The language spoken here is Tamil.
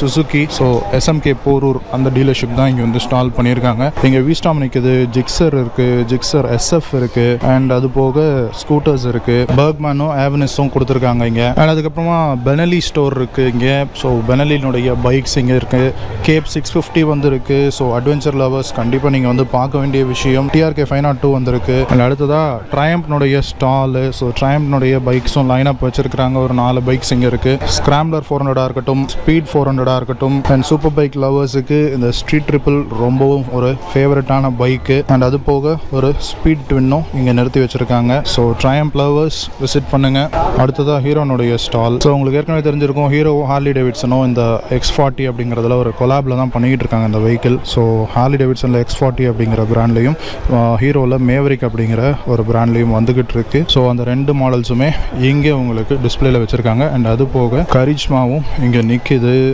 சுசுகி. ஸோ எஸ்எம்கே போரூர் அந்த டீலர்ஷிப் தான் இங்கே வந்து ஸ்டால் பண்ணியிருக்காங்க. இங்கே விஸ்டாம் நிற்குது, ஜிக்ஸர் இருக்குது, ஜிக்ஸர் SF இருக்குது, அண்ட் அது போக ஸ்கூட்டர்ஸ் இருக்குது, பர்க்மேனும் ஆவனிஸும் கொடுத்துருக்காங்க இங்கே. அண்ட் அதுக்கப்புறமா பெனலி ஸ்டோர் இருக்குது இங்கே. ஸோ பெனலினுடைய பைக்ஸ் இங்கே இருக்குது. கேப் 650 வந்து இருக்குது. ஸோ அட்வென்ச்சர் லவர்ஸ் கண்டிப்பாக நீங்கள் வந்து பார்க்க வேண்டிய விஷயம். TRK 502 வந்துருக்கு. அண்ட் அடுத்ததாக ட்ரையம்ப்னுடைய ஸ்டாலு. ஸோ ட்ரையம்ப்னுடைய பைக்ஸும் லைன் அப் வச்சுருக்காங்க. ஒரு 4 பைக்ஸ் இங்கே இருக்குது. ஸ்கிராம்ப்லர் 400 இருக்கட்டும், ஸ்பீட் 400 இருக்கட்டும். அண்ட் சூப்பர் பைக் லவர்ஸுக்கு இந்த ஸ்ட்ரீட் ட்ரிபிள் ரொம்பவும் ஒரு ஃபேவரட்டான பைக்கு. அண்ட் அது போக ஒரு ஸ்பீட் ட்வின்னும் இங்கே நிறுத்தி வச்சுருக்காங்க. ஸோ ட்ரையம்ப் லவர்ஸ் விசிட் பண்ணுங்கள். அடுத்ததாக ஹீரோனுடைய ஸ்டால். ஸோ உங்களுக்கு ஏற்கனவே தெரிஞ்சிருக்கும், ஹீரோ ஹார்லி டேவிட்சனும் இந்த X40 அப்படிங்கிறதுல ஒரு கொலாபில் தான் பண்ணிக்கிட்டு இருக்காங்க இந்த வெஹிக்கிள். ஸோ ஹார்லி டேவிட்சனில் X40 அப்படிங்கிற பிராண்ட்லையும் ஹீரோவில் மேவரிக் அப்படிங்கிற ஒரு பிராண்ட்லையும் வந்துக்கிட்டு இருக்கு. ஸோ அந்த 2 மாடல்ஸுமே இங்கே உங்களுக்கு டிஸ்பிளேல வச்சுருக்காங்க. அண்ட் அது போக கரிஷ்மாவும் இங்கே நிற்கிது.